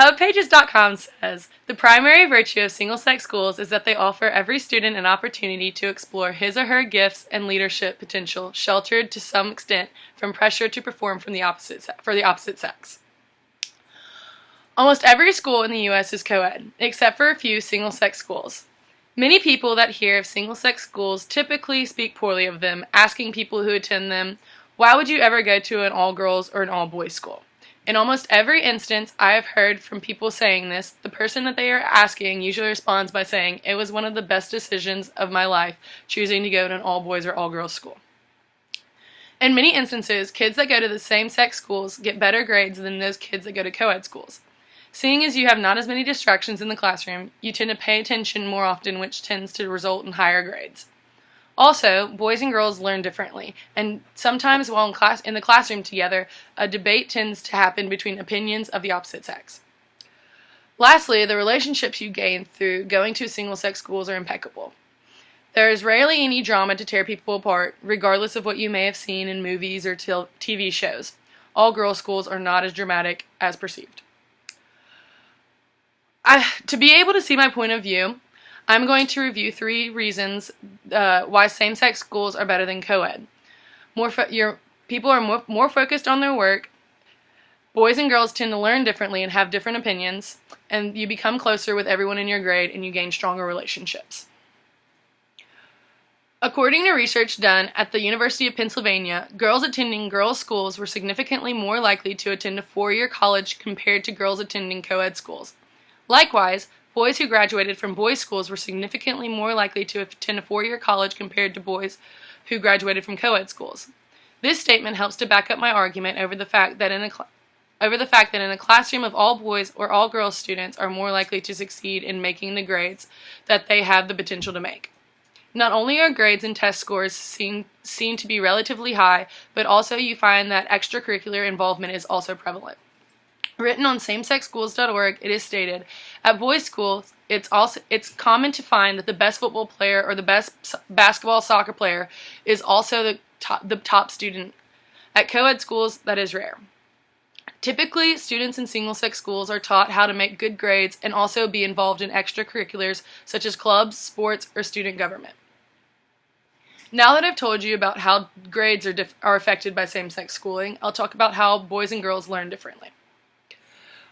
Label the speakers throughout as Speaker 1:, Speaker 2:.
Speaker 1: HubPages.com says, the primary virtue of single-sex schools is that they offer every student an opportunity to explore his or her gifts and leadership potential, sheltered to some extent from pressure to perform for the opposite sex. Almost every school in the U.S. is co-ed, except for a few single-sex schools. Many people that hear of single-sex schools typically speak poorly of them, asking people who attend them, why would you ever go to an all-girls or an all-boys school? In almost every instance I have heard from people saying this, the person that they are asking usually responds by saying, it was one of the best decisions of my life choosing to go to an all-boys or all-girls school. In many instances, kids that go to the same-sex schools get better grades than those kids that go to co-ed schools. Seeing as you have not as many distractions in the classroom, you tend to pay attention more often, which tends to result in higher grades. Also, boys and girls learn differently, and sometimes while in the classroom together, a debate tends to happen between opinions of the opposite sex. Lastly, the relationships you gain through going to single-sex schools are impeccable. There is rarely any drama to tear people apart, regardless of what you may have seen in movies or TV shows. All girls' schools are not as dramatic as perceived. To be able to see my point of view, I'm going to review 3 reasons why same-sex schools are better than co-ed. People are more focused on their work. Boys and girls tend to learn differently and have different opinions, and you become closer with everyone in your grade and you gain stronger relationships. According to research done at the University of Pennsylvania, girls attending girls' schools were significantly more likely to attend a 4-year college compared to girls attending co-ed schools. Likewise, boys who graduated from boys' schools were significantly more likely to attend a 4-year college compared to boys who graduated from co-ed schools. This statement helps to back up my argument over the fact that in a classroom of all boys or all girls students are more likely to succeed in making the grades that they have the potential to make. Not only are grades and test scores seen to be relatively high, but also you find that extracurricular involvement is also prevalent. Written on samesexschools.org, it is stated, at boys' schools, it's common to find that the best football player or the best basketball soccer player is also the top student. At co-ed schools, that is rare. Typically, students in single-sex schools are taught how to make good grades and also be involved in extracurriculars such as clubs, sports, or student government. Now that I've told you about how grades are affected by same-sex schooling, I'll talk about how boys and girls learn differently.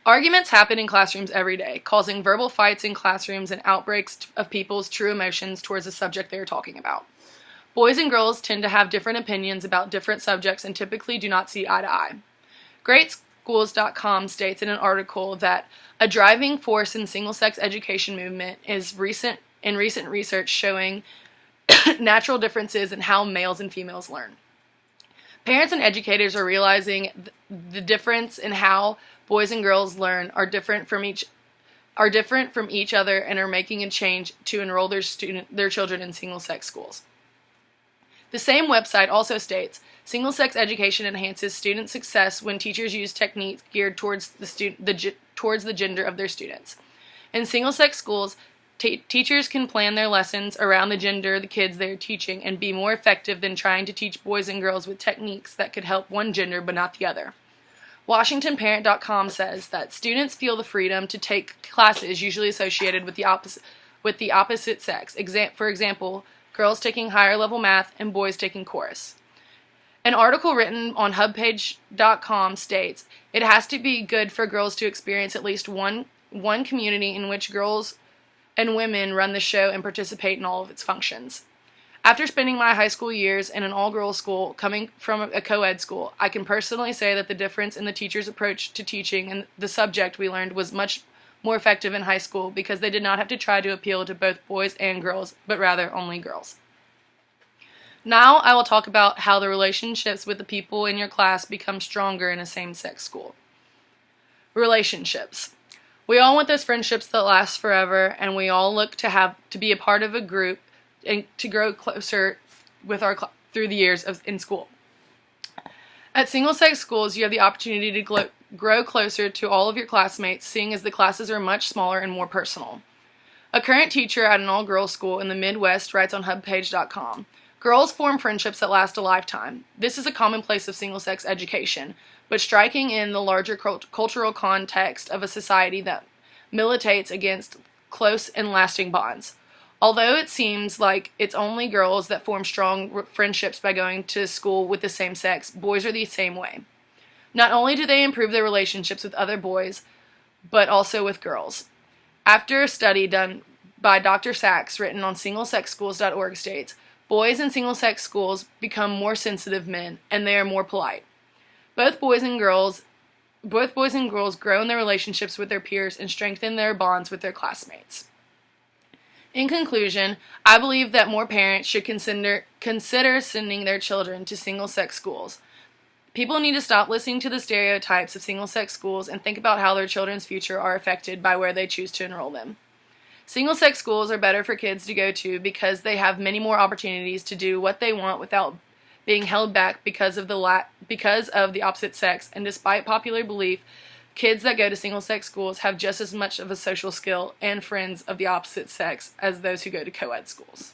Speaker 1: Arguments happen in classrooms every day, causing verbal fights in classrooms and outbreaks of people's true emotions towards the subject they are talking about. Boys and girls tend to have different opinions about different subjects and typically do not see eye to eye. GreatSchools.com states in an article that a driving force in single-sex education movement is recent research showing natural differences in how males and females learn. Parents and educators are realizing the difference in how boys and girls learn are different from each other and are making a change to enroll their children in single-sex schools. The same website also states, single-sex education enhances student success when teachers use techniques geared towards the gender of their students. In single-sex schools, teachers can plan their lessons around the gender of the kids they are teaching and be more effective than trying to teach boys and girls with techniques that could help one gender but not the other. WashingtonParent.com says that students feel the freedom to take classes usually associated with the opposite sex. For example, girls taking higher level math and boys taking chorus. An article written on HubPage.com states, it has to be good for girls to experience at least one community in which girls and women run the show and participate in all of its functions. After spending my high school years in an all-girls school, coming from a co-ed school, I can personally say that the difference in the teacher's approach to teaching and the subject we learned was much more effective in high school because they did not have to try to appeal to both boys and girls, but rather only girls. Now I will talk about how the relationships with the people in your class become stronger in a same-sex school. Relationships. We all want those friendships that last forever, and we all look to be a part of a group and to grow closer with through the years in school. At single-sex schools, you have the opportunity to grow closer to all of your classmates, seeing as the classes are much smaller and more personal. A current teacher at an all-girls school in the Midwest writes on HubPage.com, girls form friendships that last a lifetime. This is a commonplace of single-sex education, but striking in the larger cultural context of a society that militates against close and lasting bonds. Although it seems like it's only girls that form strong friendships by going to school with the same sex, boys are the same way. Not only do they improve their relationships with other boys, but also with girls. After a study done by Dr. Sachs, written on singlesexschools.org, states, boys in single-sex schools become more sensitive men, and they are more polite. Both boys and girls grow in their relationships with their peers and strengthen their bonds with their classmates. In conclusion, I believe that more parents should consider sending their children to single-sex schools. People need to stop listening to the stereotypes of single-sex schools and think about how their children's future are affected by where they choose to enroll them. Single-sex schools are better for kids to go to because they have many more opportunities to do what they want without being held back because of the opposite sex, and despite popular belief, kids that go to single-sex schools have just as much of a social skill and friends of the opposite sex as those who go to co-ed schools.